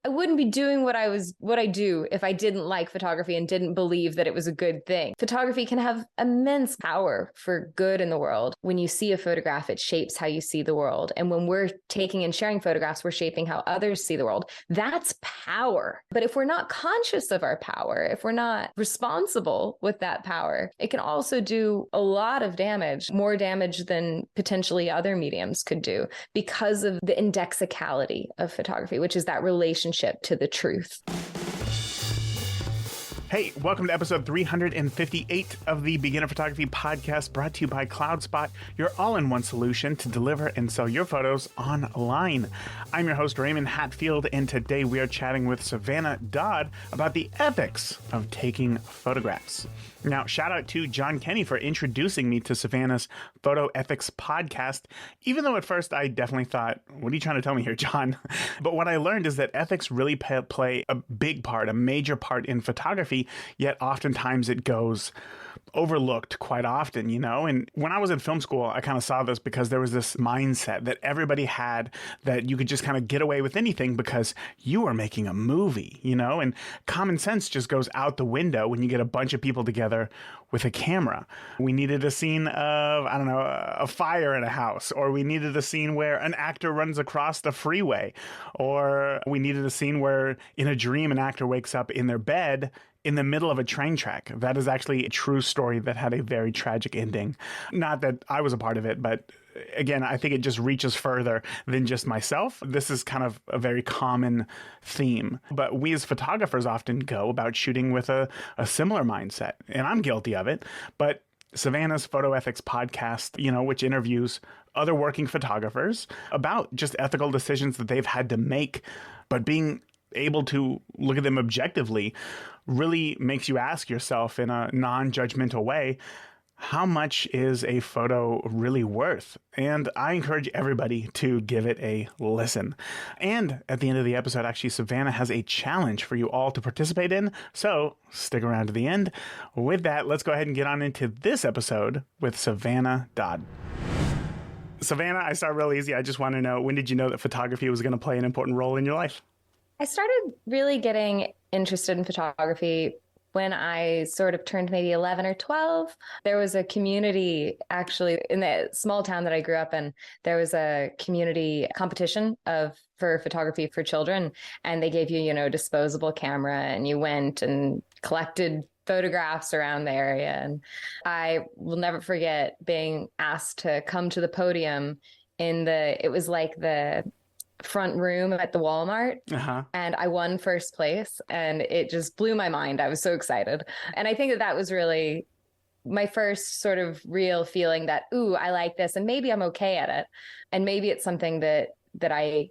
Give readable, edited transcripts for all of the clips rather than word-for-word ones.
I wouldn't be doing what I do if I didn't like photography and didn't believe that it was a good thing. Photography can have immense power for good in the world. When you see a photograph, it shapes how you see the world. And when we're taking and sharing photographs, we're shaping how others see the world. That's power. But if we're not conscious of our power, if we're not responsible with that power, it can also do a lot of damage, more damage than potentially other mediums could do because of the indexicality of photography, which is that relationship to the truth. Hey, welcome to episode 358 of the Beginner Photography Podcast, brought to you by CloudSpot, your all-in-one solution to deliver and sell your photos online. I'm your host, Raymond Hatfield, and today we are chatting with Savannah Dodd about the ethics of taking photographs. Now, shout out to John Kenny for introducing me to Savannah's Photo Ethics podcast, even though at first I definitely thought, what are you trying to tell me here, John? But what I learned is that ethics really play a big part, a major part in photography, yet oftentimes it goes overlooked quite often, you know? And when I was in film school, I kind of saw this because there was this mindset that everybody had that you could just kind of get away with anything because you are making a movie, you know? And common sense just goes out the window when you get a bunch of people together with a camera. We needed a scene of, I don't know, a fire in a house, or we needed a scene where an actor runs across the freeway, or we needed a scene where in a dream an actor wakes up in their bed in the middle of a train track. That is actually a true story that had a very tragic ending. Not that I was a part of it, but again, I think it just reaches further than just myself. This is kind of a very common theme. But we as photographers often go about shooting with a similar mindset, and I'm guilty of it. But Savannah's Photo Ethics podcast, you know, which interviews other working photographers about just ethical decisions that they've had to make, but being able to look at them objectively really makes you ask yourself in a non-judgmental way, how much is a photo really worth? And I encourage everybody to give it a listen. And at the end of the episode, actually, Savannah has a challenge for you all to participate in. So stick around to the end. With that, let's go ahead and get on into this episode with Savannah Dodd. Savannah, I start real easy. I just want to know, when did you know that photography was going to play an important role in your life? I started really getting interested in photography when I sort of turned maybe 11 or 12. There was a community, actually, in the small town that I grew up in. There was a community competition for photography for children, and they gave you, you know, a disposable camera, and you went and collected photographs around the area. And I will never forget being asked to come to the podium it was like the front room at the Walmart. And I won first place, and it just blew my mind. I was so excited. And I think that was really my first sort of real feeling that, ooh, I like this, and maybe I'm okay at it. And maybe it's something that I,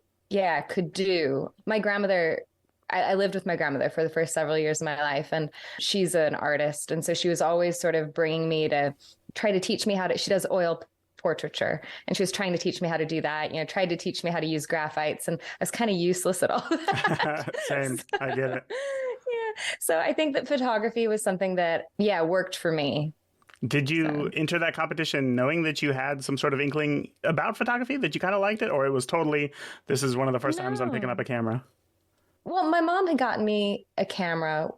could do. My grandmother, I lived with my grandmother for the first several years of my life, and she's an artist. And so she was always sort of bringing me to try to teach me she does oil portraiture, and she was trying to teach me how to do that, you know, tried to teach me how to use graphites, and I was kind of useless at all that. Same. I get it. Yeah. So I think that photography was something that, worked for me. Did you enter that competition knowing that you had some sort of inkling about photography, that you kind of liked it, or it was totally, this is one of the first times I'm picking up a camera? Well, my mom had gotten me a camera,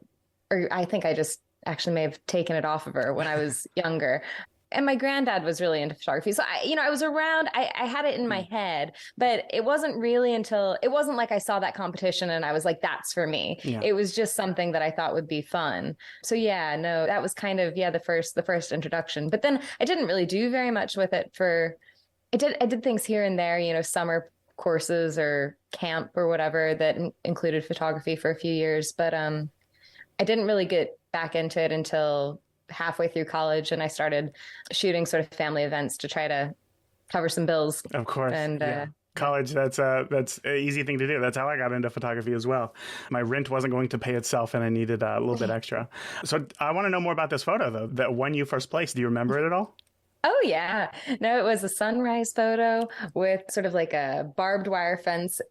or I think I just actually may have taken it off of her when I was younger. And my granddad was really into photography. So I was around, I had it in my head, but it wasn't really it wasn't like I saw that competition and I was like, that's for me. Yeah. It was just something that I thought would be fun. So that was kind of, the first introduction. But then I didn't really do very much with it I did things here and there, you know, summer courses or camp or whatever that included photography for a few years. But I didn't really get back into it until halfway through college, and I started shooting sort of family events to try to cover some bills. Of course. And college, that's an easy thing to do. That's how I got into photography as well. My rent wasn't going to pay itself, and I needed a little bit extra. So I want to know more about this photo, though, that won you first place. Do you remember it at all? Oh, yeah. No, it was a sunrise photo with sort of like a barbed wire fence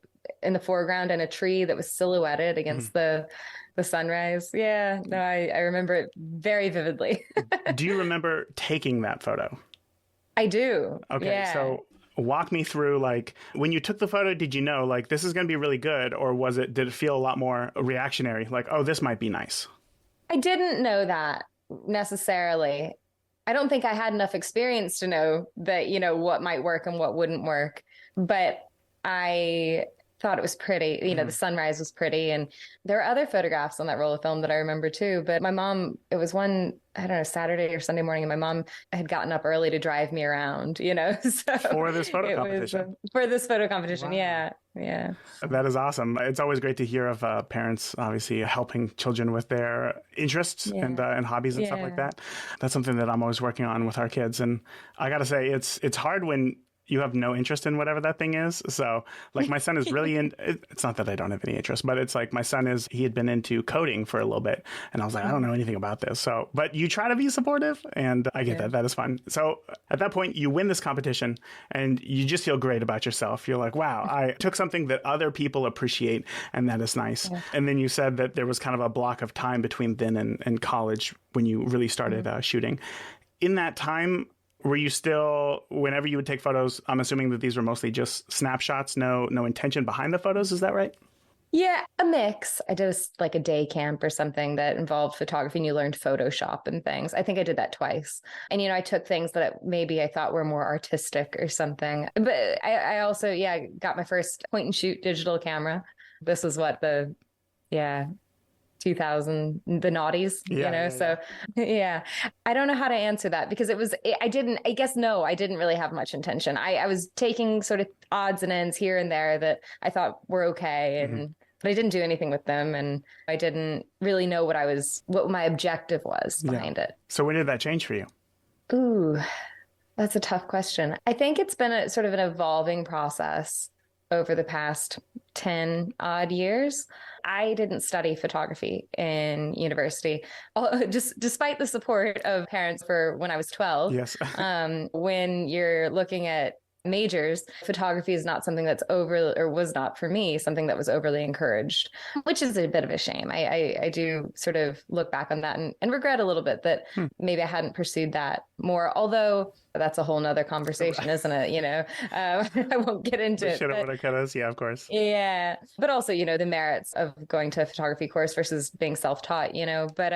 in the foreground and a tree that was silhouetted against the sunrise. Yeah, no, I remember it very vividly. Do you remember taking that photo? I do. Okay, yeah. so walk me through, like, when you took the photo, did you know, like, this is going to be really good? Or did it feel a lot more reactionary? Like, oh, this might be nice. I didn't know that necessarily. I don't think I had enough experience to know that, what might work and what wouldn't work. But I thought it was pretty. The sunrise was pretty. And there are other photographs on that roll of film that I remember too. But my mom, it was one, I don't know, Saturday or Sunday morning, and my mom had gotten up early to drive me around, so For this photo competition. For this photo competition. Wow. Yeah. Yeah. That is awesome. It's always great to hear of parents, obviously, helping children with their interests and hobbies and stuff like that. That's something that I'm always working on with our kids. And I got to say, it's hard when you have no interest in whatever that thing is. So like my son is really it's not that I don't have any interest, but it's like he had been into coding for a little bit. And I was like, I don't know anything about this. So, but you try to be supportive, and I get that. That is fun. So at that point, you win this competition and you just feel great about yourself. You're like, wow, I took something that other people appreciate, and that is nice. Yeah. And then you said that there was kind of a block of time between then and college when you really started shooting. In that time, were you still, whenever you would take photos, I'm assuming that these were mostly just snapshots, no intention behind the photos. Is that right? Yeah, a mix. I did a day camp or something that involved photography, and you learned Photoshop and things. I think I did that twice. And, I took things that maybe I thought were more artistic or something. But I also, got my first point and shoot digital camera. This was what 2000, the noughties, so I don't know how to answer that, because I didn't really have much intention. I was taking sort of odds and ends here and there that I thought were okay. But I didn't do anything with them, and I didn't really know what my objective was behind it. So when did that change for you? Ooh, that's a tough question. I think it's been a sort of an evolving process over the past 10 odd years. I didn't study photography in university, despite the support of parents for when I was 12. Yes. When you're looking at majors, photography is not something that's was not for me, something that was overly encouraged, which is a bit of a shame. I do sort of look back on that and regret a little bit that maybe I hadn't pursued that more, although that's a whole nother conversation, isn't it? I won't get into it. Should have, would have, could have. Yeah, of course. Yeah. But also, the merits of going to a photography course versus being self-taught, but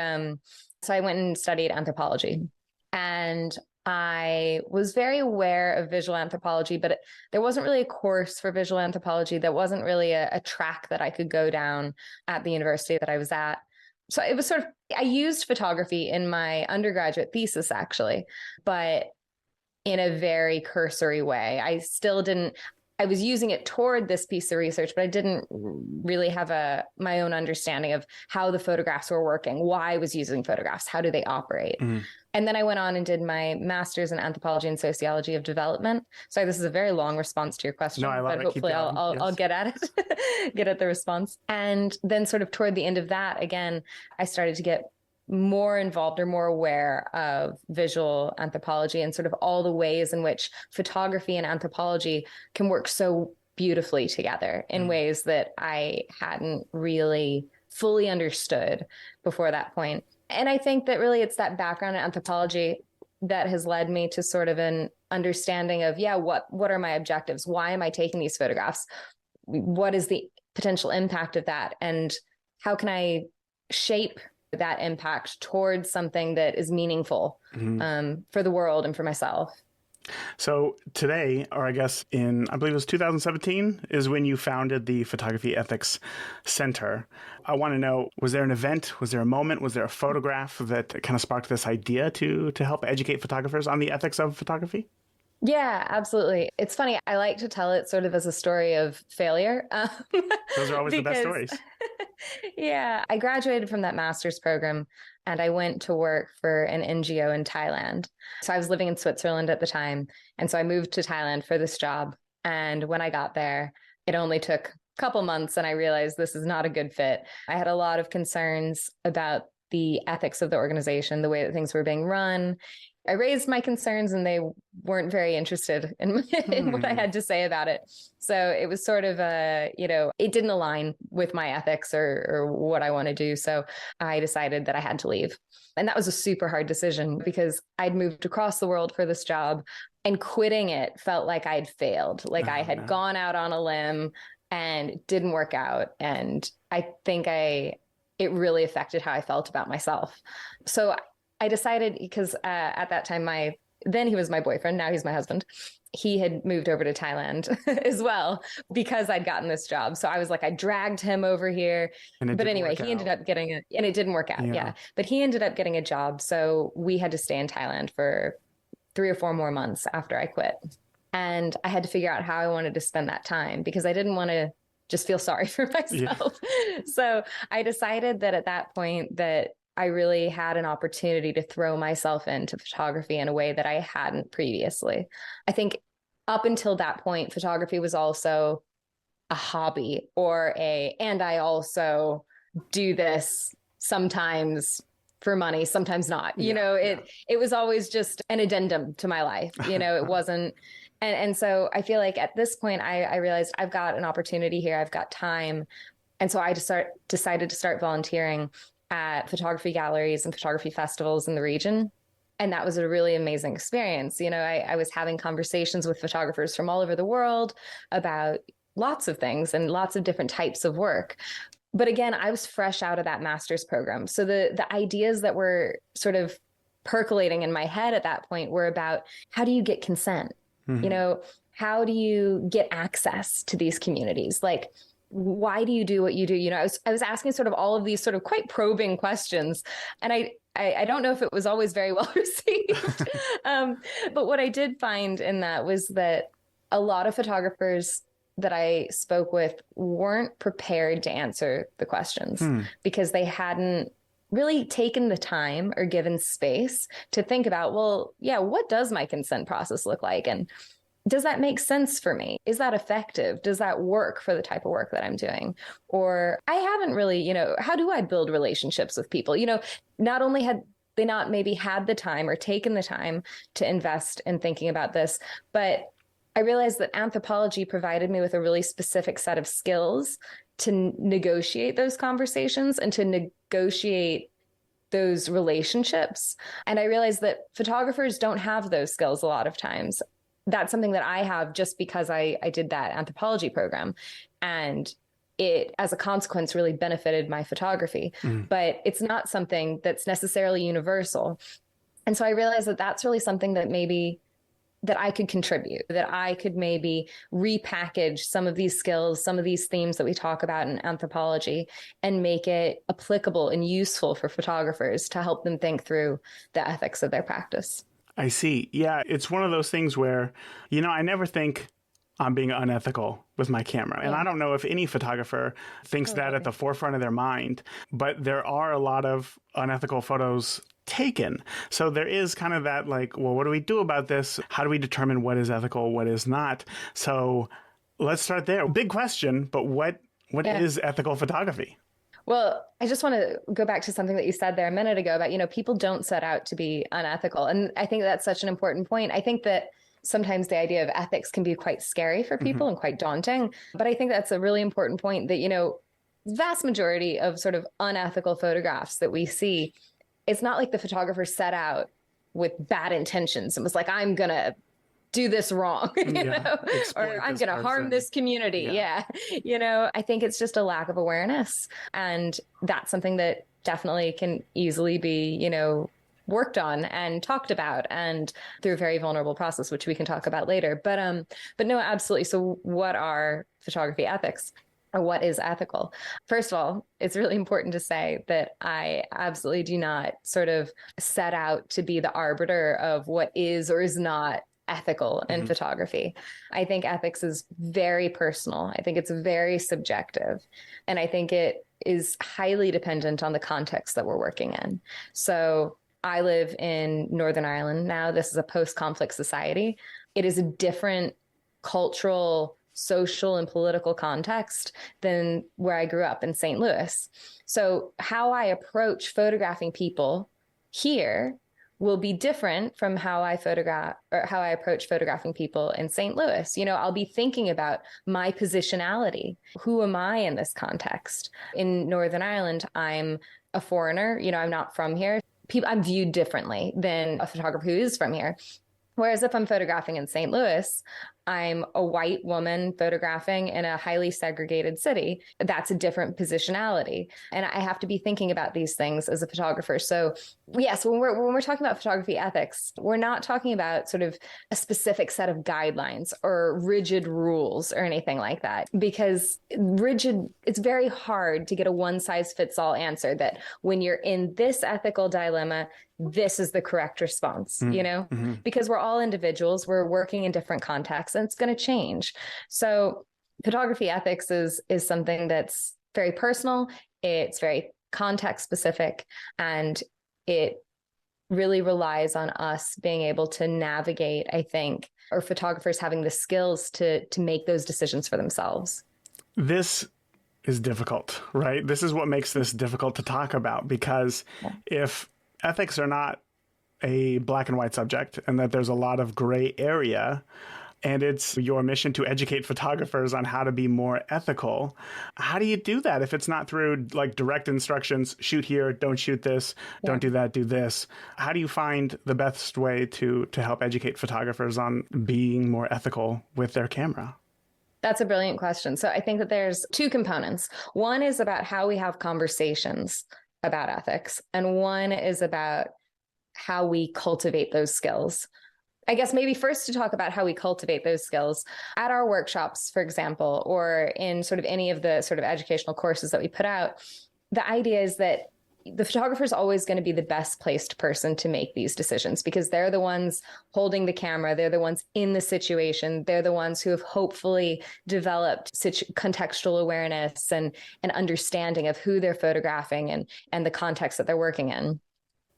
so I went and studied anthropology, and I was very aware of visual anthropology, but there wasn't really a course for visual anthropology. There wasn't really a track that I could go down at the university that I was at. So it was I used photography in my undergraduate thesis, actually, but in a very cursory way. I was using it toward this piece of research, but I didn't really have my own understanding of how the photographs were working, why I was using photographs, how do they operate. And then I went on and did my master's in anthropology and sociology of development. So this is a very long response to your question, but hopefully I'll get at it, get at the response. And then sort of toward the end of that, again, I started to get more involved or more aware of visual anthropology and sort of all the ways in which photography and anthropology can work so beautifully together in ways that I hadn't really fully understood before that point. And I think that really it's that background in anthropology that has led me to sort of an understanding of, what are my objectives? Why am I taking these photographs? What is the potential impact of that? And how can I shape that impact towards something that is meaningful for the world and for myself? So today, or I guess I believe it was 2017, is when you founded the Photography Ethics Center. I want to know, was there an event? Was there a moment? Was there a photograph that kind of sparked this idea to help educate photographers on the ethics of photography? Yeah, absolutely. It's funny. I like to tell it sort of as a story of failure. Those are always the best stories. Yeah. I graduated from that master's program and I went to work for an NGO in Thailand. So I was living in Switzerland at the time. And so I moved to Thailand for this job. And when I got there, it only took a couple months and I realized this is not a good fit. I had a lot of concerns about the ethics of the organization, the way that things were being run. I raised my concerns and they weren't very interested in what I had to say about it. So it was sort of it didn't align with my ethics or what I want to do. So I decided that I had to leave. And that was a super hard decision because I'd moved across the world for this job. And quitting it felt like I'd failed, like I had no. gone out on a limb and it didn't work out. And I think it really affected how I felt about myself. So I decided, because at that time, then he was my boyfriend, now he's my husband. He had moved over to Thailand as well because I'd gotten this job. So I was like, I dragged him over here. But anyway, he ended up getting and it didn't work out. Yeah. But he ended up getting a job. So we had to stay in Thailand for 3 or 4 more months after I quit. And I had to figure out how I wanted to spend that time because I didn't want to just feel sorry for myself. Yeah. So I decided that at that point that I really had an opportunity to throw myself into photography in a way that I hadn't previously. I think up until that point, photography was also a hobby and I also do this sometimes for money, sometimes not. It was always just an addendum to my life. It wasn't. And so I feel like at this point, I realized I've got an opportunity here. I've got time. And so I decided to start volunteering at photography galleries and photography festivals in the region. And that was a really amazing experience. I was having conversations with photographers from all over the world about lots of things and lots of different types of work. But again, I was fresh out of that master's program. So the ideas that were sort of percolating in my head at that point were about how do you get consent? Mm-hmm. How do you get access to these communities? Like, why do you do what you do? I was asking sort of all of these sort of quite probing questions. And I don't know if it was always very well received. But what I did find in that was that a lot of photographers that I spoke with weren't prepared to answer the questions because they hadn't really taken the time or given space to think about, well, yeah, what does my consent process look like? And does that make sense for me? Is that effective? Does that work for the type of work that I'm doing? Or I haven't really, how do I build relationships with people? Not only had they not maybe had the time or taken the time to invest in thinking about this, but I realized that anthropology provided me with a really specific set of skills to negotiate those conversations and to negotiate those relationships. And I realized that photographers don't have those skills a lot of times. That's something that I have just because I did that anthropology program. And it, as a consequence, really benefited my photography. But it's not something that's necessarily universal. And so I realized that that's really something that maybe that I could contribute, that I could maybe repackage some of these skills, some of these themes that we talk about in anthropology, and make it applicable and useful for photographers to help them think through the ethics of their practice. I see. Yeah, it's one of those things where, I never think I'm being unethical with my camera. And I don't know if any photographer thinks that at the forefront of their mind, but there are a lot of unethical photos taken. So there is kind of that like, well, what do we do about this? How do we determine what is ethical, what is not? So let's start there. Big question, but what is ethical photography? Well, I just want to go back to something that you said there a minute ago about, people don't set out to be unethical. And I think that's such an important point. I think that sometimes the idea of ethics can be quite scary for people and quite daunting. But I think that's a really important point that, vast majority of sort of unethical photographs that we see, it's not like the photographer set out with bad intentions and was like, I'm going to do this wrong, or I'm going to harm this community. Yeah. I think it's just a lack of awareness. And that's something that definitely can easily be, worked on and talked about and through a very vulnerable process, which we can talk about later. But no, absolutely. So what are photography ethics? Or what is ethical? First of all, it's really important to say that I absolutely do not sort of set out to be the arbiter of what is or is not ethical in photography. I think ethics is very personal. I think it's very subjective. And I think it is highly dependent on the context that we're working in. So I live in Northern Ireland now. This is a post-conflict society. It is a different cultural, social, and political context than where I grew up in St. Louis. So how I approach photographing people here will be different from how I approach photographing people in St. Louis. I'll be thinking about my positionality. Who am I in this context? In Northern Ireland, I'm a foreigner. I'm not from here. I'm viewed differently than a photographer who is from here. Whereas if I'm photographing in St. Louis, I'm a white woman photographing in a highly segregated city. That's a different positionality. And I have to be thinking about these things as a photographer. So yes, when we're talking about photography ethics, we're not talking about sort of a specific set of guidelines or rigid rules or anything like that, because it's very hard to get a one size fits all answer that when you're in this ethical dilemma, this is the correct response, Mm-hmm. because we're all individuals, we're working in different contexts, and it's going to change. So photography ethics is something that's very personal, it's very context specific, and it really relies on us being able to navigate, I think, or photographers having the skills to make those decisions for themselves. This is difficult, right? This is what makes this difficult to talk about, because if ethics are not a black and white subject and that there's a lot of gray area, and it's your mission to educate photographers on how to be more ethical, how do you do that if it's not through like direct instructions, shoot here, don't shoot this, don't do that, do this? How do you find the best way to help educate photographers on being more ethical with their camera? That's a brilliant question. So I think that there's two components. One is about how we have conversations about ethics, and one is about how we cultivate those skills. I guess maybe first to talk about how we cultivate those skills. At our workshops, for example, or in sort of any of the sort of educational courses that we put out, the idea is that the photographer is always going to be the best placed person to make these decisions, because they're the ones holding the camera. They're the ones in the situation. They're the ones who have hopefully developed contextual awareness and an understanding of who they're photographing and the context that they're working in.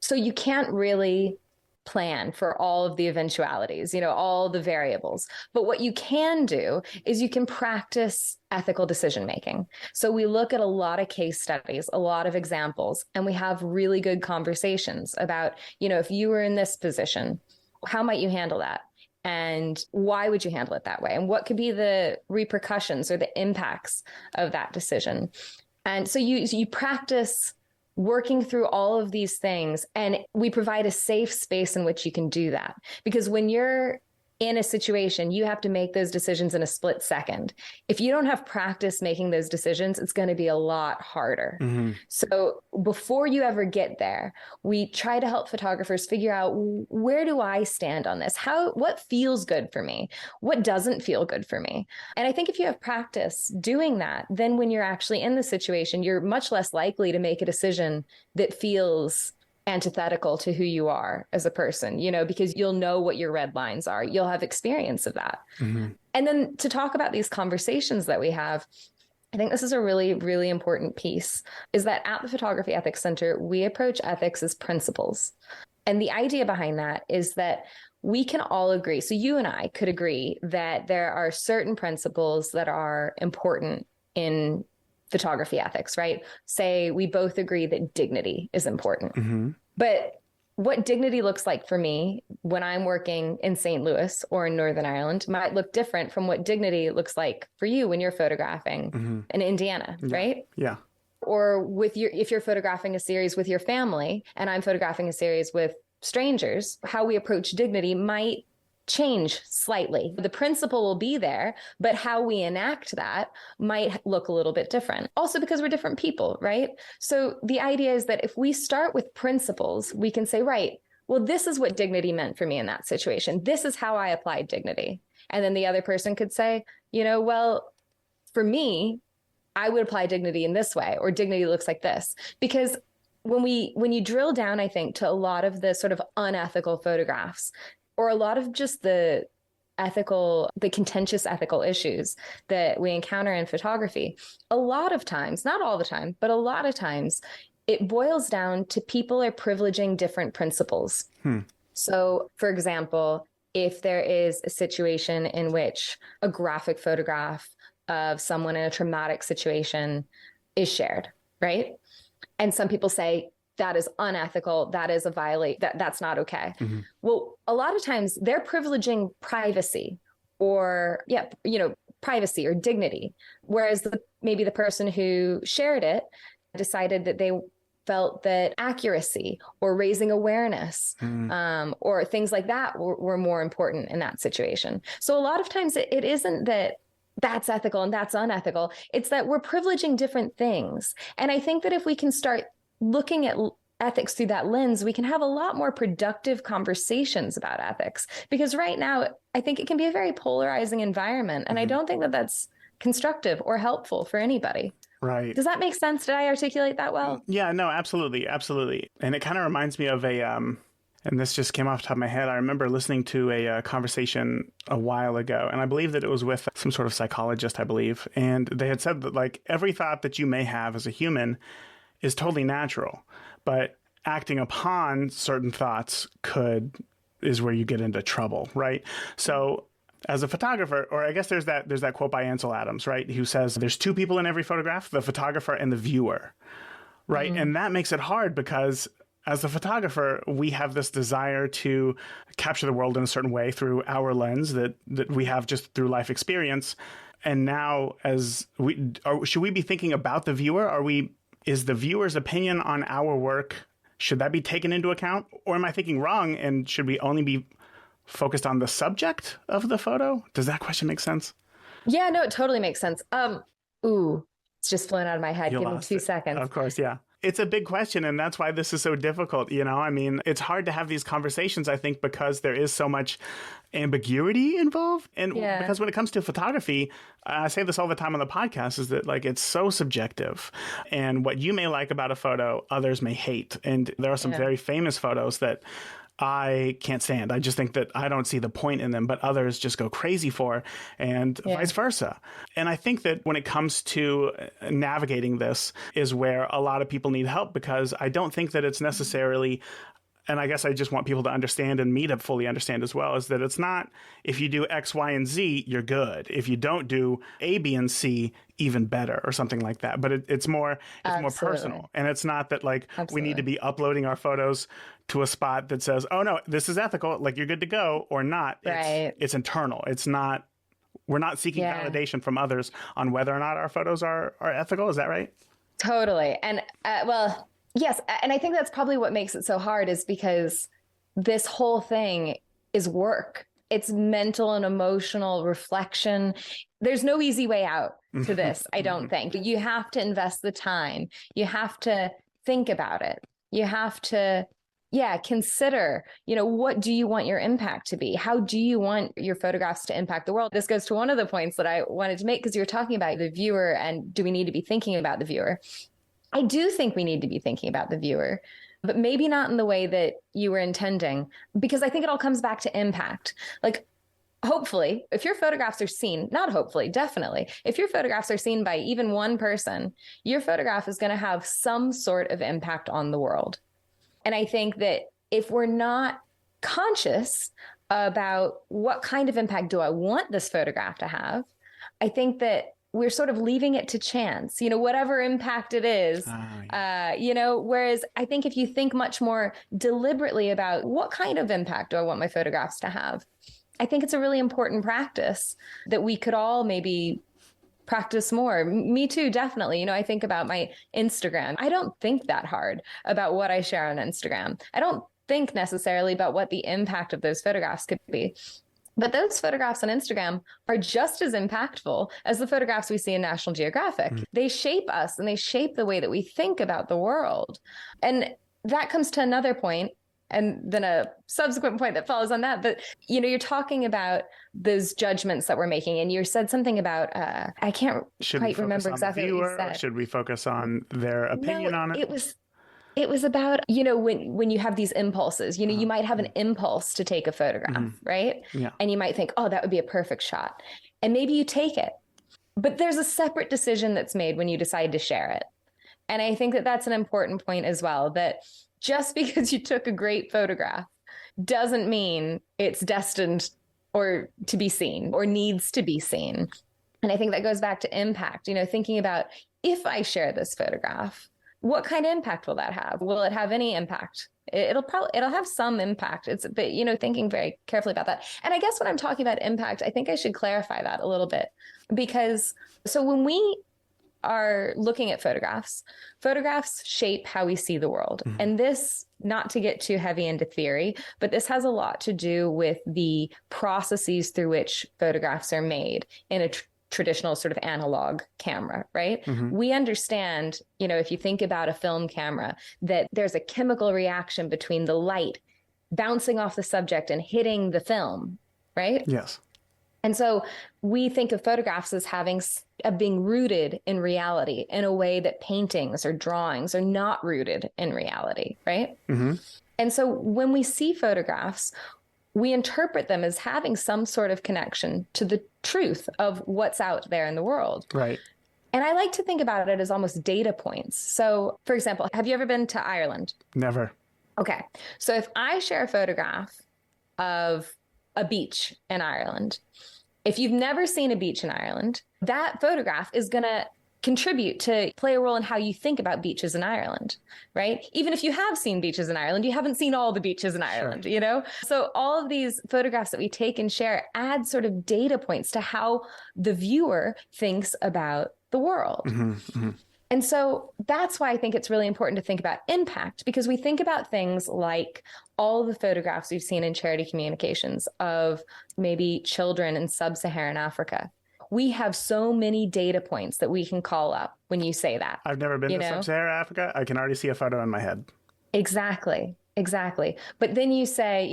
So you can't really plan for all of the eventualities, all the variables. But what you can do is you can practice ethical decision making. So we look at a lot of case studies, a lot of examples, and we have really good conversations about, if you were in this position, how might you handle that? And why would you handle it that way? And what could be the repercussions or the impacts of that decision? And so you practice working through all of these things, and we provide a safe space in which you can do that. Because when you're in a situation, you have to make those decisions in a split second. If you don't have practice making those decisions, it's going to be a lot harder. Mm-hmm. So before you ever get there, we try to help photographers figure out, where do I stand on this? What feels good for me? What doesn't feel good for me? And I think if you have practice doing that, then when you're actually in the situation, you're much less likely to make a decision that feels antithetical to who you are as a person, because you'll know what your red lines are. You'll have experience of that. Mm-hmm. And then to talk about these conversations that we have, I think this is a really, really important piece, is that at the Photography Ethics Center, we approach ethics as principles. And the idea behind that is that we can all agree. So you and I could agree that there are certain principles that are important in photography ethics, right? Say we both agree that dignity is important. Mm-hmm. But what dignity looks like for me when I'm working in St. Louis or in Northern Ireland might look different from what dignity looks like for you when you're photographing in Indiana, right? Yeah. Or if you're photographing a series with your family and I'm photographing a series with strangers, how we approach dignity might change slightly. The principle will be there, but how we enact that might look a little bit different. Also because we're different people, right? So the idea is that if we start with principles, we can say, right, well, this is what dignity meant for me in that situation. This is how I applied dignity. And then the other person could say, well, for me, I would apply dignity in this way, or dignity looks like this. Because when you drill down, I think, to a lot of the sort of unethical photographs, or a lot of just the contentious ethical issues that we encounter in photography, a lot of times, not all the time, but a lot of times, it boils down to people are privileging different principles. So, for example, if there is a situation in which a graphic photograph of someone in a traumatic situation is shared, right? And some people say, that is unethical. That is that's not okay. Mm-hmm. Well, a lot of times they're privileging privacy or privacy or dignity. Whereas maybe the person who shared it decided that they felt that accuracy or raising awareness or things like that were more important in that situation. So a lot of times it isn't that that's ethical and that's unethical. It's that we're privileging different things. And I think that if we can start looking at ethics through that lens, we can have a lot more productive conversations about ethics. Because right now, I think it can be a very polarizing environment. And I don't think that that's constructive or helpful for anybody. Right. Does that make sense? Did I articulate that well? Yeah, no, absolutely. Absolutely. And it kind of reminds me of and this just came off the top of my head. I remember listening to a conversation a while ago, and I believe that it was with some sort of psychologist, I believe. And they had said that like every thought that you may have as a human is totally natural, but acting upon certain thoughts is where you get into trouble, right? So as a photographer, or I guess there's that quote by Ansel Adams, right? Who says there's two people in every photograph, the photographer and the viewer, right? And that makes it hard because as a photographer, we have this desire to capture the world in a certain way through our lens that we have just through life experience. And now should we be thinking about the viewer? Is the viewer's opinion on our work, should that be taken into account? Or am I thinking wrong? And should we only be focused on the subject of the photo? Does that question make sense? Yeah, no, it totally makes sense. It's just flown out of my head. Give me 2 seconds. Of course, yeah. It's a big question, and that's why this is so difficult. I mean, it's hard to have these conversations, I think, because there is so much ambiguity involved. And because when it comes to photography, I say this all the time on the podcast, is that like it's so subjective. And what you may like about a photo, others may hate. And there are some very famous photos that I can't stand. I just think that I don't see the point in them, but others just go crazy for, and vice versa. And I think that when it comes to navigating this is where a lot of people need help, because I don't think that it's necessarily, and I guess I just want people to understand and me to fully understand as well, is that it's not if you do X, Y, and Z, you're good. If you don't do A, B, and C, even better, or something like that. But it's more personal. And it's not that like we need to be uploading our photos to a spot that says, oh no, this is ethical, like you're good to go, or not. It's internal. It's not, we're not seeking validation from others on whether or not our photos are ethical. Is that right? Totally. And yes. And I think that's probably what makes it so hard, is because this whole thing is work. It's mental and emotional reflection. There's no easy way out to this, I don't think. You have to invest the time. You have to think about it. You have to, consider, what do you want your impact to be? How do you want your photographs to impact the world? This goes to one of the points that I wanted to make, because you were talking about the viewer and do we need to be thinking about the viewer? I do think we need to be thinking about the viewer, but maybe not in the way that you were intending, because I think it all comes back to impact. Like, hopefully, if your photographs are seen, not hopefully, definitely, if your photographs are seen by even one person, your photograph is going to have some sort of impact on the world. And I think that if we're not conscious about what kind of impact do I want this photograph to have, I think that we're sort of leaving it to chance, whatever impact it is, whereas I think if you think much more deliberately about what kind of impact do I want my photographs to have, I think it's a really important practice that we could all maybe practice more. Me too, definitely. I think about my Instagram. I don't think that hard about what I share on Instagram. I don't think necessarily about what the impact of those photographs could be. But those photographs on Instagram are just as impactful as the photographs we see in National Geographic. They shape us and they shape the way that we think about the world. And that comes to another point, and then a subsequent point that follows on that. But, you're talking about those judgments that we're making, and you said something about, I can't quite remember exactly what you said. Or should we focus on their opinion on it? It was about, when you have these impulses, you might have an impulse to take a photograph, right? Yeah. And you might think, oh, that would be a perfect shot. And maybe you take it. But there's a separate decision that's made when you decide to share it. And I think that that's an important point as well, that just because you took a great photograph doesn't mean it's destined or to be seen or needs to be seen. And I think that goes back to impact, thinking about, if I share this photograph, what kind of impact will that have? Will it have any impact? It'll have some impact. But thinking very carefully about that. And I guess when I'm talking about impact, I think I should clarify that a little bit, because so when we are looking at photographs, photographs shape how we see the world. Mm-hmm. And this, not to get too heavy into theory, but this has a lot to do with the processes through which photographs are made in a traditional sort of analog camera, right? Mm-hmm. We understand, if you think about a film camera, that there's a chemical reaction between the light bouncing off the subject and hitting the film, right? Yes. And so we think of photographs as being rooted in reality in a way that paintings or drawings are not rooted in reality, right? Mm-hmm. And so when we see photographs, we interpret them as having some sort of connection to the truth of what's out there in the world. Right. And I like to think about it as almost data points. So, for example, have you ever been to Ireland? Never. Okay. So if I share a photograph of a beach in Ireland, if you've never seen a beach in Ireland, that photograph is going to contribute to play a role in how you think about beaches in Ireland, right? Even if you have seen beaches in Ireland, you haven't seen all the beaches in Ireland, Sure. So all of these photographs that we take and share add sort of data points to how the viewer thinks about the world. Mm-hmm. Mm-hmm. And so that's why I think it's really important to think about impact, because we think about things like all the photographs we've seen in charity communications of maybe children in sub-Saharan Africa. We have so many data points that we can call up when you say that. I've never been to sub-Saharan Africa. I can already see a photo in my head. Exactly. But then you say,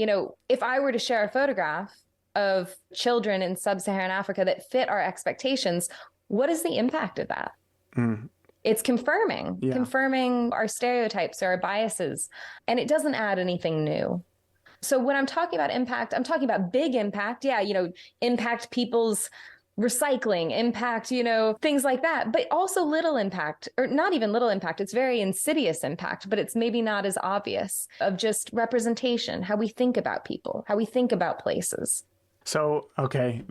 if I were to share a photograph of children in sub-Saharan Africa that fit our expectations, what is the impact of that? Mm. It's confirming our stereotypes or our biases, and it doesn't add anything new. So when I'm talking about impact, I'm talking about big impact. Yeah, impact people's recycling, impact, things like that, but also little impact, or not even little impact. It's very insidious impact, but it's maybe not as obvious, of just representation, how we think about people, how we think about places. So, okay,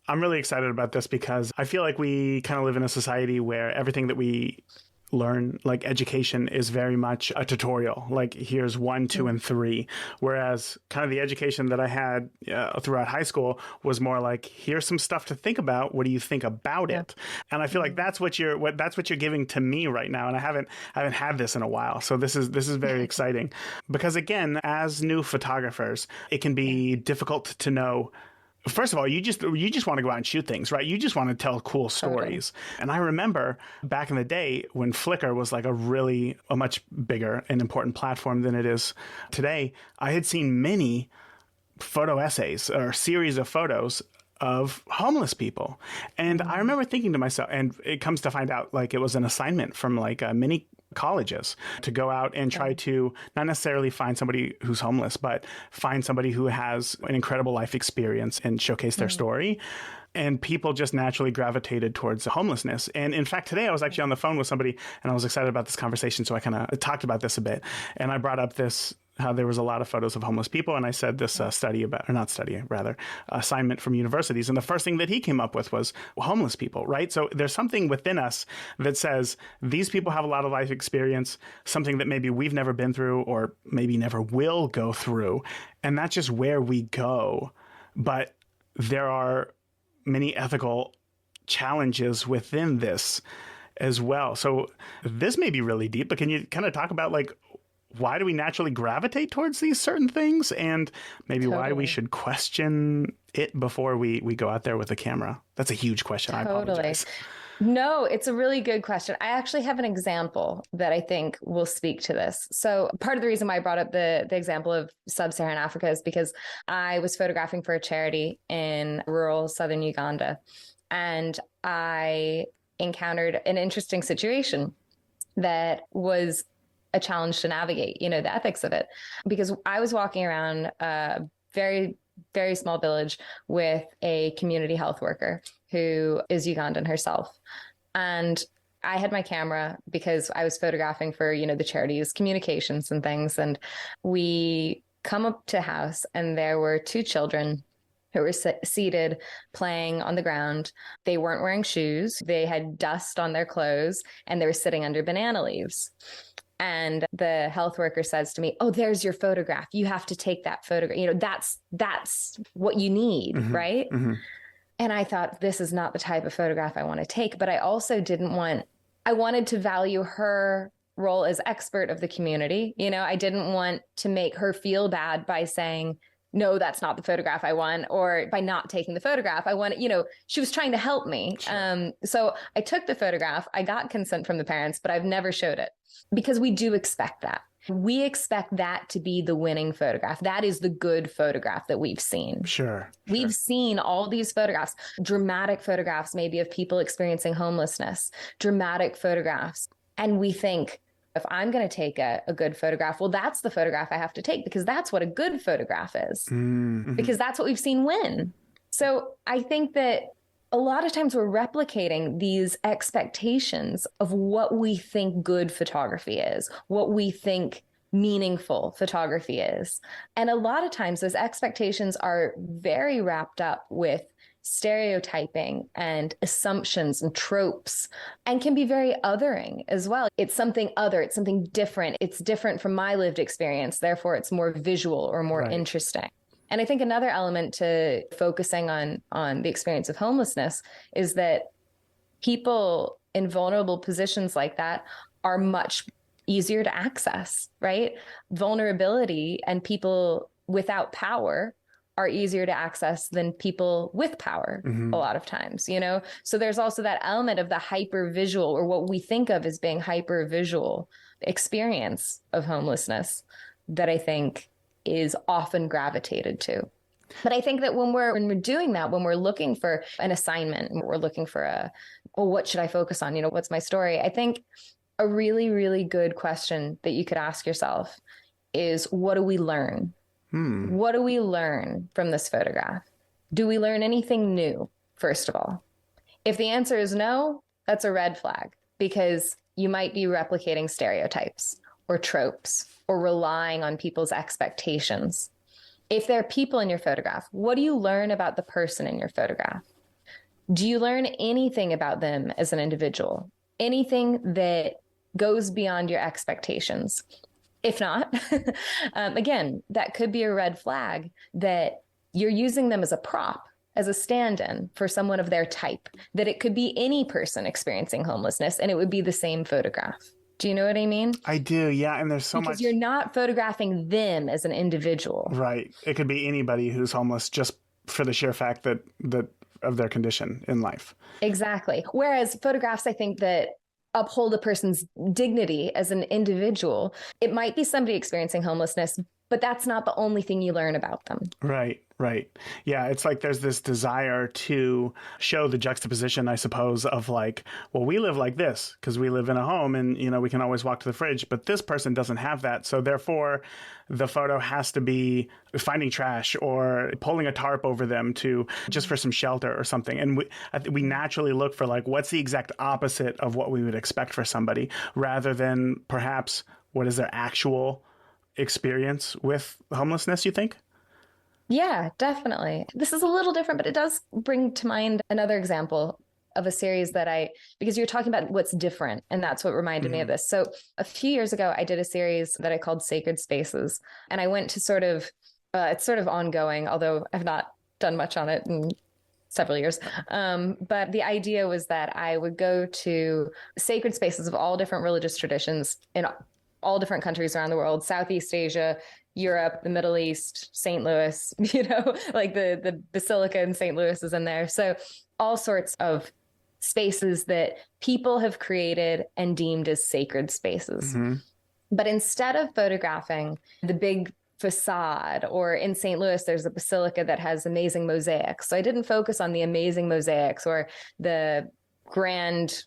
I'm really excited about this because I feel like we kind of live in a society where everything that we learn, like education, is very much a tutorial. Like, here's 1, 2, and 3. Whereas kind of the education that I had throughout high school was more like, here's some stuff to think about. What do you think about it? And I feel like that's what you're giving to me right now. And I haven't had this in a while. So this is very exciting, because again, as new photographers, it can be difficult to know. First of all, you just want to go out and shoot things, right? You just want to tell cool stories. Totally. And I remember back in the day when Flickr was like a much bigger and important platform than it is today, I had seen many photo essays or series of photos of homeless people. And I remember thinking to myself, and it comes to find out like it was an assignment from like many colleges to go out and try to not necessarily find somebody who's homeless, but find somebody who has an incredible life experience and showcase their story. And people just naturally gravitated towards homelessness. And in fact, today I was actually on the phone with somebody and I was excited about this conversation. So I kind of talked about this a bit. And I brought up how there was a lot of photos of homeless people. And I said this assignment from universities. And the first thing that he came up with was homeless people, right? So there's something within us that says these people have a lot of life experience, something that maybe we've never been through or maybe never will go through. And that's just where we go. But there are many ethical challenges within this as well. So this may be really deep, but can you kind of talk about like, why do we naturally gravitate towards these certain things, and maybe why we should question it before we go out there with a camera? That's a huge question. I apologize. No, it's a really good question. I actually have an example that I think will speak to this. So part of the reason why I brought up the example of sub-Saharan Africa is because I was photographing for a charity in rural southern Uganda, and I encountered an interesting situation that was a challenge to navigate, the ethics of it, because I was walking around a very, very small village with a community health worker who is Ugandan herself. And I had my camera because I was photographing for, the charity's communications and things. And we come up to a house and there were 2 children who were seated playing on the ground. They weren't wearing shoes. They had dust on their clothes and they were sitting under banana leaves. And the health worker says to me, "Oh, there's your photograph. You have to take that photograph. That's what you need." Mm-hmm, right. Mm-hmm. And I thought, this is not the type of photograph I want to take. But I also I wanted to value her role as expert of the community. I didn't want to make her feel bad by saying, no, that's not the photograph I want, or by not taking the photograph. She was trying to help me. Sure. So I took the photograph. I got consent from the parents, but I've never showed it because we do expect that. We expect that to be the winning photograph. That is the good photograph that we've seen. Sure. We've seen all these photographs, dramatic photographs, maybe of people experiencing homelessness, dramatic photographs. And we think, if I'm going to take a good photograph, well, that's the photograph I have to take because that's what a good photograph is, because that's what we've seen win. So I think that a lot of times we're replicating these expectations of what we think good photography is, what we think meaningful photography is. And a lot of times those expectations are very wrapped up with stereotyping and assumptions and tropes, and can be very othering as well. It's something other, it's something different. It's different from my lived experience. Therefore, it's more visual or more interesting. And I think another element to focusing on the experience of homelessness is that people in vulnerable positions like that are much easier to access, right? Vulnerability and people without power are easier to access than people with power a lot of times, So there's also that element of the hyper visual, or what we think of as being hyper visual experience of homelessness that I think is often gravitated to. But I think that when we're doing that, when we're looking for an assignment, we're looking for what should I focus on? What's my story? I think a really, really good question that you could ask yourself is, what do we learn? What do we learn from this photograph? Do we learn anything new, first of all? If the answer is no, that's a red flag, because you might be replicating stereotypes or tropes or relying on people's expectations. If there are people in your photograph, what do you learn about the person in your photograph? Do you learn anything about them as an individual? Anything that goes beyond your expectations? If not, again, that could be a red flag that you're using them as a prop, as a stand-in for someone of their type, that it could be any person experiencing homelessness and it would be the same photograph. Do you know what I mean? I do, yeah. And there's so because much. You're not photographing them as an individual. Right. It could be anybody who's homeless just for the sheer fact that of their condition in life. Exactly. Whereas photographs, I think, that uphold a person's dignity as an individual, it might be somebody experiencing homelessness, but that's not the only thing you learn about them. Right. Yeah, it's like there's this desire to show the juxtaposition, I suppose, of like, well, we live like this because we live in a home and, we can always walk to the fridge, but this person doesn't have that. So therefore, the photo has to be finding trash or pulling a tarp over them just for some shelter or something. And we naturally look for like, what's the exact opposite of what we would expect for somebody, rather than perhaps what is their actual experience with homelessness, you think? Yeah, definitely. This is a little different, but it does bring to mind another example of a series because you're talking about what's different, and that's what reminded me of this. So a few years ago, I did a series that I called Sacred Spaces, and I went to it's sort of ongoing, although I've not done much on it in several years. But the idea was that I would go to sacred spaces of all different religious traditions in all different countries around the world, Southeast Asia, Europe, the Middle East, St. Louis, like the Basilica in St. Louis is in there. So all sorts of spaces that people have created and deemed as sacred spaces. But instead of photographing the big facade, or in St. Louis, there's a basilica that has amazing mosaics. So I didn't focus on the amazing mosaics or the grand,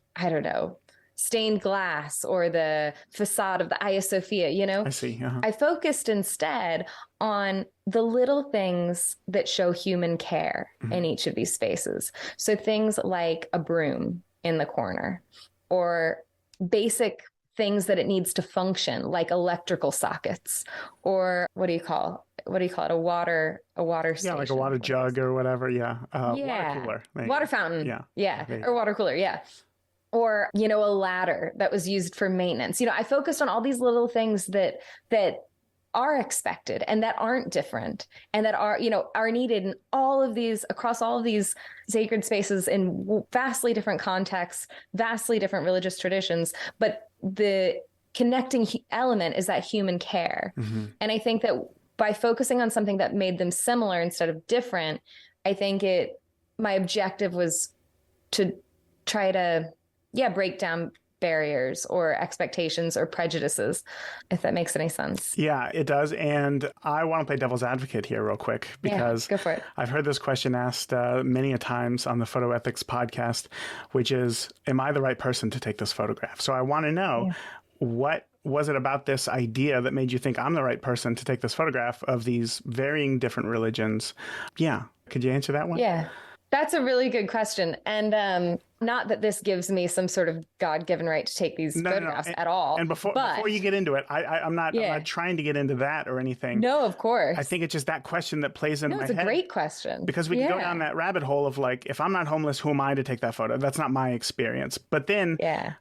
stained glass or the facade of the Hagia Sophia, I see. I focused instead on the little things that show human care in each of these spaces. So things like a broom in the corner, or basic things that it needs to function, like electrical sockets, or what do you call it? A water station. Yeah, like a water jug or whatever. Yeah. Water cooler. Water fountain. Yeah. Or water cooler. Yeah. Or, a ladder that was used for maintenance. I focused on all these little things that are expected and that aren't different and that are, are needed in all of these, across all of these sacred spaces in vastly different contexts, vastly different religious traditions. But the connecting element is that human care. Mm-hmm. And I think that by focusing on something that made them similar instead of different, I think my objective was to try to, break down barriers or expectations or prejudices, if that makes any sense. Yeah, it does. And I want to play devil's advocate here real quick, because go for it. I've heard this question asked many a times on the Photo Ethics podcast, which is, am I the right person to take this photograph? So I want to know, what was it about this idea that made you think I'm the right person to take this photograph of these varying different religions? Yeah. Could you answer that one? Yeah. That's a really good question. And not that this gives me some sort of God-given right to take these photographs at all. And before you get into it, I'm not trying to get into that or anything. No, of course. I think it's just that question that plays in my head. It's a great question. Because we can go down that rabbit hole of like, if I'm not homeless, who am I to take that photo? That's not my experience. But then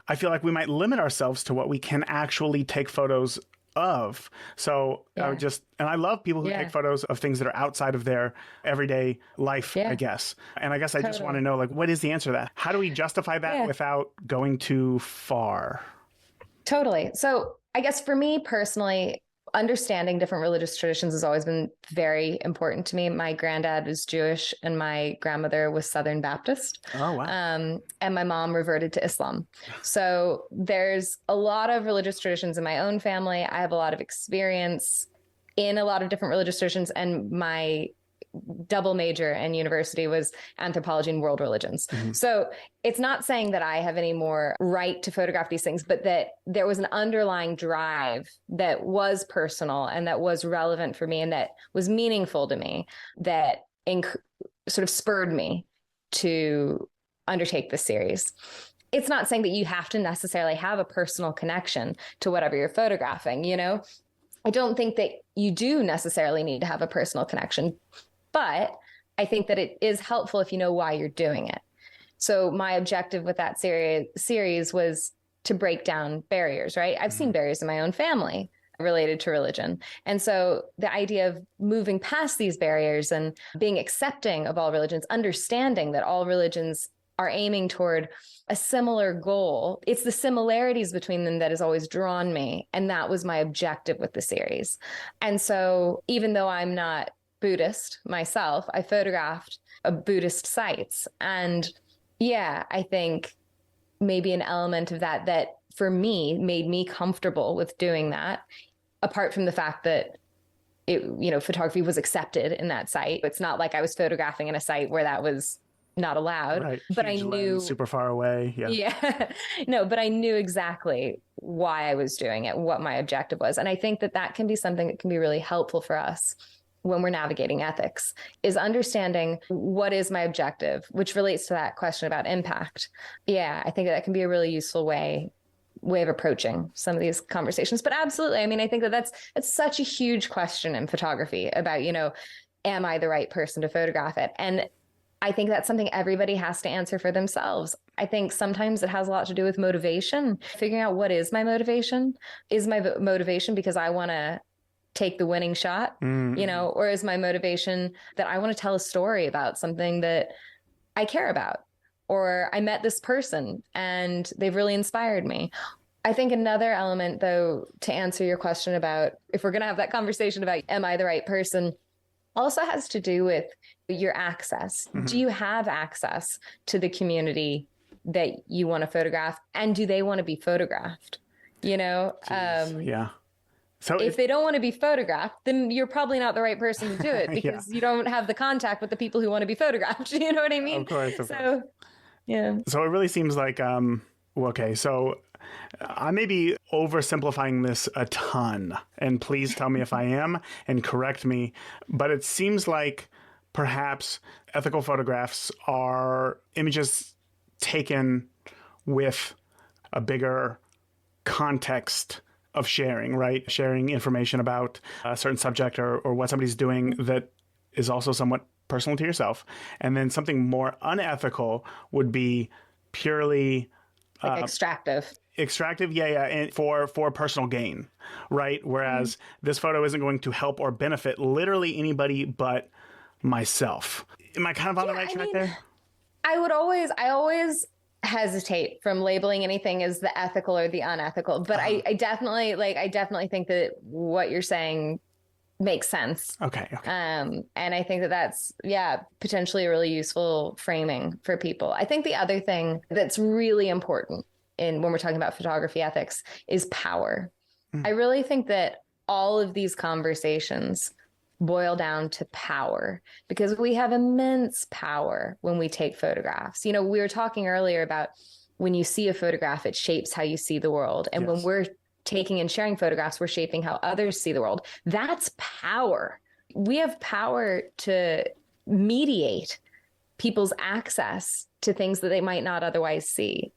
I feel like we might limit ourselves to what we can actually take photos of. So I love people who take photos of things that are outside of their everyday life, I guess. And I guess I just want to know, like, what is the answer to that? How do we justify that without going too far? Totally. So I guess for me personally, understanding different religious traditions has always been very important to me. My granddad was Jewish and my grandmother was Southern Baptist. Oh, wow. And my mom reverted to Islam. So there's a lot of religious traditions in my own family. I have a lot of experience in a lot of different religious traditions, and my double major in university was anthropology and world religions. Mm-hmm. So it's not saying that I have any more right to photograph these things, but that there was an underlying drive that was personal and that was relevant for me and that was meaningful to me that sort of spurred me to undertake this series. It's not saying that you have to necessarily have a personal connection to whatever you're photographing, I don't think that you do necessarily need to have a personal connection. But I think that it is helpful if you know why you're doing it. So my objective with that series was to break down barriers, right? I've seen barriers in my own family related to religion. And so the idea of moving past these barriers and being accepting of all religions, understanding that all religions are aiming toward a similar goal. It's the similarities between them that has always drawn me. And that was my objective with the series. And so even though I'm not Buddhist myself, I photographed Buddhist sites. And I think maybe an element of that for me made me comfortable with doing that, apart from the fact that photography was accepted in that site. It's not like I was photographing in a site where that was not allowed, right. But Huge I knew lens, super far away. No, but I knew exactly why I was doing it, what my objective was. And I think that can be something that can be really helpful for us when we're navigating ethics, is understanding what is my objective, which relates to that question about impact. I think that can be a really useful way of approaching some of these conversations. But absolutely, I mean, I think that's such a huge question in photography about, am I the right person to photograph it? And I think that's something everybody has to answer for themselves. I think sometimes it has a lot to do with motivation, figuring out what is my motivation. Is my motivation because I want to take the winning shot, or is my motivation that I want to tell a story about something that I care about, or I met this person and they've really inspired me. I think another element, though, to answer your question about if we're going to have that conversation about am I the right person, also has to do with your access. Mm-hmm. Do you have access to the community that you want to photograph, and do they want to be photographed? So if they don't want to be photographed, then you're probably not the right person to do it, because you don't have the contact with the people who want to be photographed. You know what I mean? Of course. So it really seems like, so I may be oversimplifying this a ton, and please tell me if I am and correct me, but it seems like perhaps ethical photographs are images taken with a bigger context of sharing, right? Sharing information about a certain subject or what somebody's doing that is also somewhat personal to yourself. And then something more unethical would be purely like extractive. Extractive, yeah, and for personal gain, right? Whereas this photo isn't going to help or benefit literally anybody but myself. Am I kind of on the right track there? I always hesitate from labeling anything as the ethical or the unethical, but I definitely think that what you're saying makes sense. Okay. And I think that that's, potentially a really useful framing for people. I think the other thing that's really important when we're talking about photography ethics is power. I really think that all of these conversations boil down to power, because we have immense power when we take photographs. We were talking earlier about when you see a photograph, it shapes how you see the world. And when we're taking and sharing photographs, we're shaping how others see the world. That's power. We have power to mediate people's access to things that they might not otherwise see.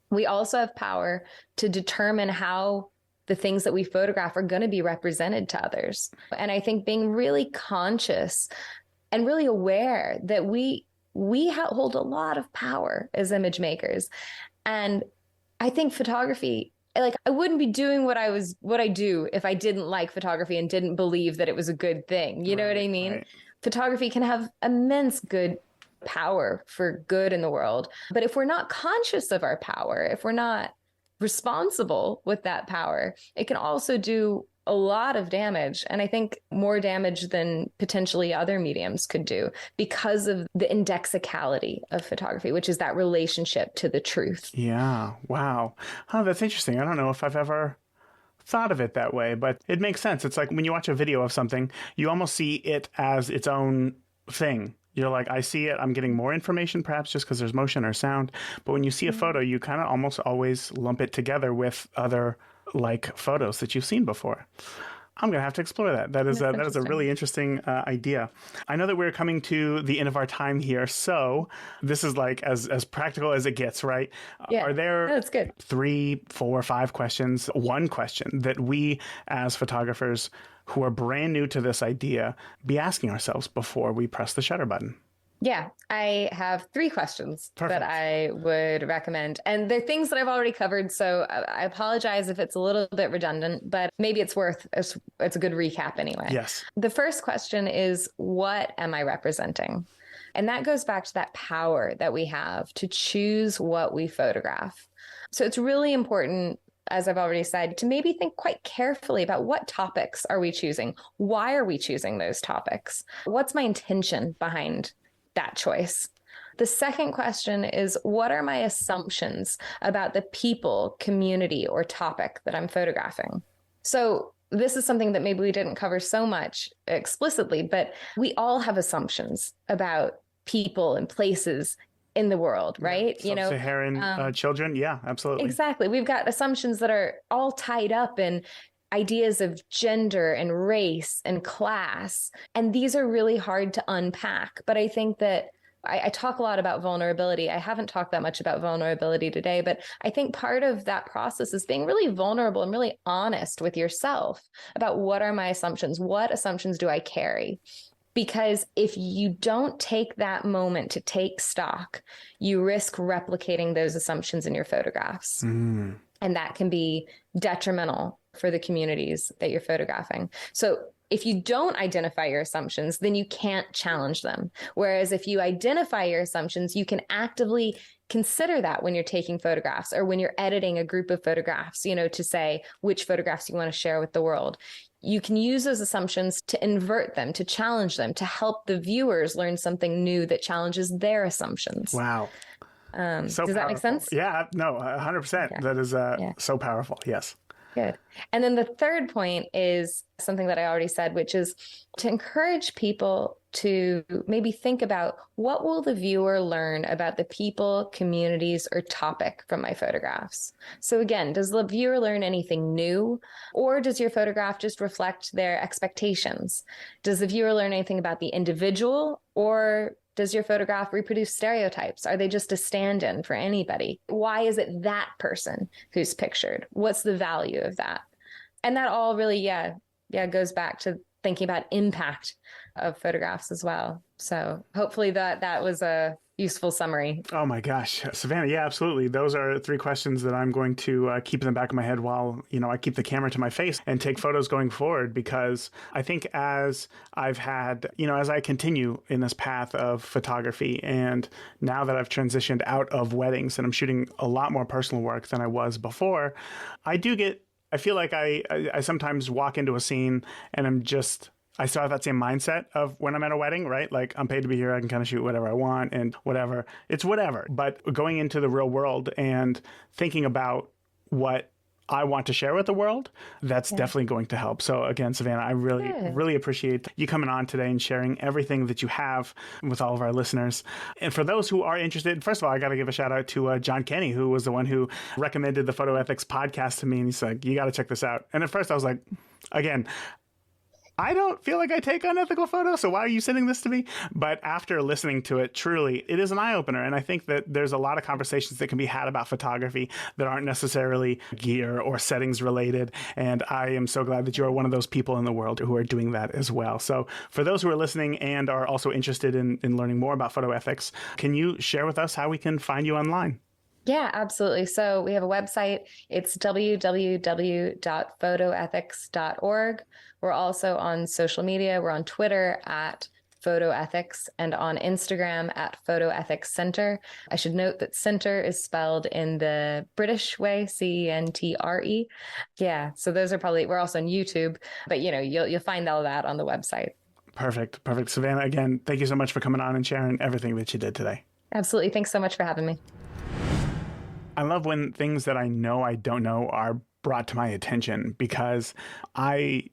We also have power to determine how the things that we photograph are going to be represented to others. And I think being really conscious and really aware that we hold a lot of power as image makers. And I think photography, like, I wouldn't be doing what I do if I didn't like photography and didn't believe that it was a good thing. You know what I mean? Right. Photography can have immense good power for good in the world. But if we're not conscious of our power, if we're not responsible with that power, it can also do a lot of damage. And I think more damage than potentially other mediums could do, because of the indexicality of photography, which is that relationship to the truth. Yeah. Wow. Oh, that's interesting. I don't know if I've ever thought of it that way, but it makes sense. It's like when you watch a video of something, you almost see it as its own thing. You're like, I see it, I'm getting more information perhaps just because there's motion or sound. But when you see a photo, you kind of almost always lump it together with other like photos that you've seen before. I'm going to have to explore that. That is a really interesting idea. I know that we're coming to the end of our time here, so this is like as practical as it gets, right? Yeah. Are there that's good. 3, 4, 5 questions, one question that we as photographers who are brand new to this idea be asking ourselves before we press the shutter button? Yeah, I have 3 questions Perfect. that I would recommend. And they're things that I've already covered, so I apologize if it's a little bit redundant, but maybe it's a good recap anyway. Yes. The first question is, what am I representing? And that goes back to that power that we have to choose what we photograph. So it's really important, as I've already said, to maybe think quite carefully about what topics are we choosing? Why are we choosing those topics? What's my intention behind that choice? The second question is, what are my assumptions about the people, community, or topic that I'm photographing? So this is something that maybe we didn't cover so much explicitly, but we all have assumptions about people and places in the world, right? Yeah. Sub-Saharan children. Yeah, absolutely. Exactly. We've got assumptions that are all tied up in ideas of gender and race and class. And these are really hard to unpack. But I think that I talk a lot about vulnerability. I haven't talked that much about vulnerability today, but I think part of that process is being really vulnerable and really honest with yourself about what are my assumptions? What assumptions do I carry? Because if you don't take that moment to take stock, you risk replicating those assumptions in your photographs. And that can be detrimental for the communities that you're photographing. So if you don't identify your assumptions, then you can't challenge them. Whereas if you identify your assumptions, you can actively consider that when you're taking photographs or when you're editing a group of photographs, to say which photographs you want to share with the world. You can use those assumptions to invert them, to challenge them, to help the viewers learn something new that challenges their assumptions. Wow. Does that make sense? Yeah, no, 100%. Okay. That is so powerful. Yes. Good. And then the third point is something that I already said, which is to encourage people to maybe think about, what will the viewer learn about the people, communities, or topic from my photographs? So again, does the viewer learn anything new, or does your photograph just reflect their expectations? Does the viewer learn anything about the individual, or does your photograph reproduce stereotypes? Are they just a stand-in for anybody? Why is it that person who's pictured? What's the value of that? And that all really, goes back to thinking about impact of photographs as well. So hopefully that was a useful summary. Oh my gosh, Savannah. Yeah, absolutely. Those are three questions that I'm going to keep in the back of my head while, I keep the camera to my face and take photos going forward, because I think as I've had, as I continue in this path of photography, and now that I've transitioned out of weddings and I'm shooting a lot more personal work than I was before, I feel like I sometimes walk into a scene and I still have that same mindset of when I'm at a wedding, right? Like, I'm paid to be here. I can kind of shoot whatever I want and whatever. It's whatever. But going into the real world and thinking about what I want to share with the world, that's definitely going to help. So again, Savannah, I really appreciate you coming on today and sharing everything that you have with all of our listeners. And for those who are interested, first of all, I got to give a shout out to John Kenny, who was the one who recommended the Photo Ethics podcast to me. And he's like, you got to check this out. And at first I was like, again, I don't feel like I take unethical photos, so why are you sending this to me? But after listening to it, truly, it is an eye-opener. And I think that there's a lot of conversations that can be had about photography that aren't necessarily gear or settings related. And I am so glad that you are one of those people in the world who are doing that as well. So for those who are listening and are also interested in learning more about photo ethics, can you share with us how we can find you online? Yeah, absolutely. So we have a website. It's www.photoethics.org. We're also on social media. We're on Twitter at photoethics and on Instagram at photoethics center. I should note that center is spelled in the British way, CENTRE. Yeah, so those are we're also on YouTube, but you'll find all that on the website. Perfect. Savannah, again, thank you so much for coming on and sharing everything that you did today. Absolutely. Thanks so much for having me. I love when things that I know I don't know are brought to my attention, because I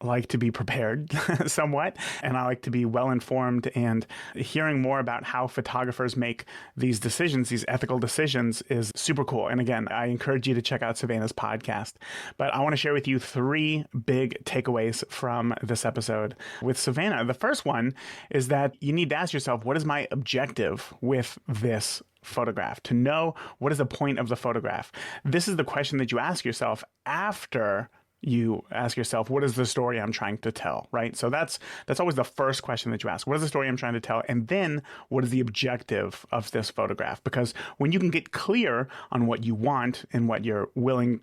like to be prepared somewhat, and I like to be well informed, and hearing more about how photographers make these decisions, these ethical decisions, is super cool. And again, I encourage you to check out Savannah's podcast. But I want to share with you three big takeaways from this episode with Savannah. The first one is that you need to ask yourself, what is my objective with this photograph? To know what is the point of the photograph. This is the question that you ask yourself after you ask yourself, what is the story I'm trying to tell, right? So that's always the first question that you ask. What is the story I'm trying to tell? And then what is the objective of this photograph? Because when you can get clear on what you want and what you're willing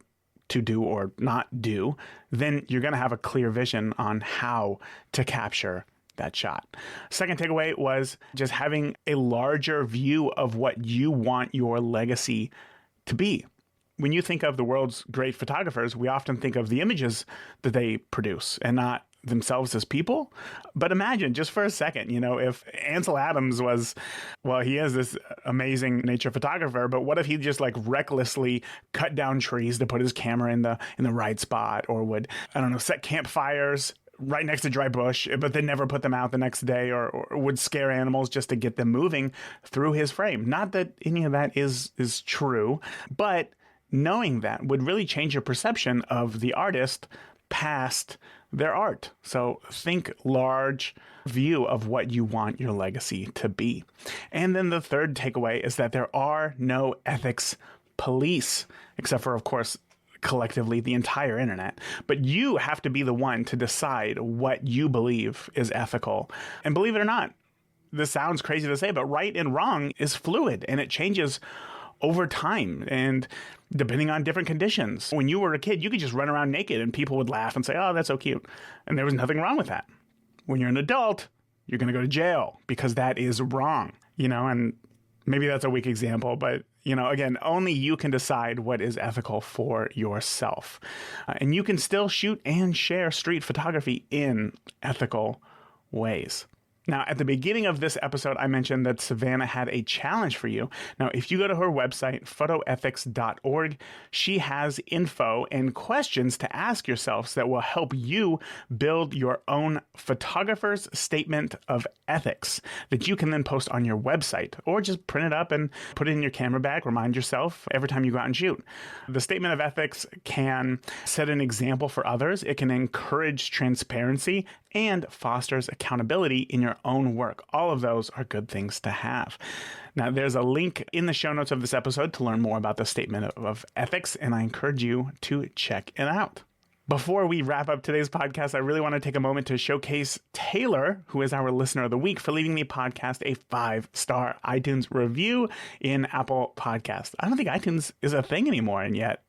to do or not do, then you're going to have a clear vision on how to capture that shot. Second takeaway was just having a larger view of what you want your legacy to be. When you think of the world's great photographers, we often think of the images that they produce and not themselves as people. But imagine just for a second, if Ansel Adams he is this amazing nature photographer, but what if he just recklessly cut down trees to put his camera in the right spot, or would, set campfires right next to dry bush, but then never put them out the next day, or would scare animals just to get them moving through his frame. Not that any of that is true, but knowing that would really change your perception of the artist past their art. So think large view of what you want your legacy to be. And then the third takeaway is that there are no ethics police, except for, of course, collectively the entire internet. But you have to be the one to decide what you believe is ethical. And believe it or not, this sounds crazy to say, but right and wrong is fluid, and it changes over time and depending on different conditions. When you were a kid, you could just run around naked and people would laugh and say, oh, that's so cute. And there was nothing wrong with that. When you're an adult, you're going to go to jail because that is wrong, and maybe that's a weak example, but again, only you can decide what is ethical for yourself. And you can still shoot and share street photography in ethical ways. Now, at the beginning of this episode, I mentioned that Savannah had a challenge for you. Now, if you go to her website, photoethics.org, she has info and questions to ask yourselves that will help you build your own photographer's statement of ethics that you can then post on your website, or just print it up and put it in your camera bag. Remind yourself every time you go out and shoot. The statement of ethics can set an example for others. It can encourage transparency and fosters accountability in your own work. All of those are good things to have. Now, there's a link in the show notes of this episode to learn more about the statement of ethics, and I encourage you to check it out. Before we wrap up today's podcast, I really want to take a moment to showcase Taylor, who is our listener of the week, for leaving the podcast a 5-star iTunes review in Apple Podcasts. I don't think iTunes is a thing anymore, and yet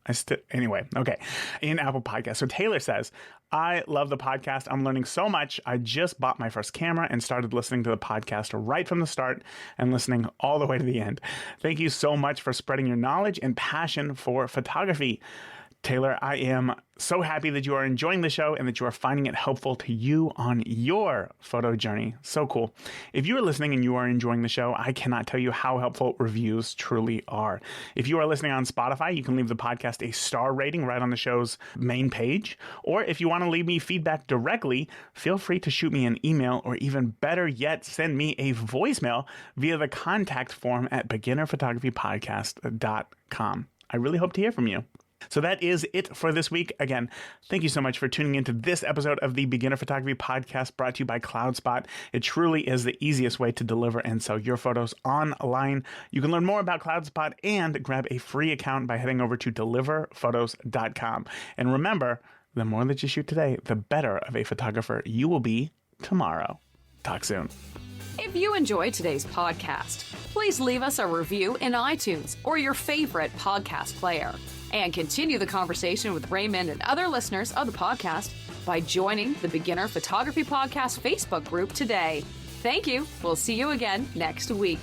in Apple Podcasts. So Taylor says, I love the podcast. I'm learning so much. I just bought my first camera and started listening to the podcast right from the start and listening all the way to the end. Thank you so much for spreading your knowledge and passion for photography. Taylor, I am so happy that you are enjoying the show and that you are finding it helpful to you on your photo journey. So cool. If you are listening and you are enjoying the show, I cannot tell you how helpful reviews truly are. If you are listening on Spotify, you can leave the podcast a star rating right on the show's main page. Or if you want to leave me feedback directly, feel free to shoot me an email, or even better yet, send me a voicemail via the contact form at beginnerphotographypodcast.com. I really hope to hear from you. So that is it for this week. Again, thank you so much for tuning into this episode of the Beginner Photography Podcast, brought to you by CloudSpot. It truly is the easiest way to deliver and sell your photos online. You can learn more about CloudSpot and grab a free account by heading over to deliverphotos.com. And remember, the more that you shoot today, the better of a photographer you will be tomorrow. Talk soon. If you enjoyed today's podcast, please leave us a review in iTunes or your favorite podcast player. And continue the conversation with Raymond and other listeners of the podcast by joining the Beginner Photography Podcast Facebook group today. Thank you. We'll see you again next week.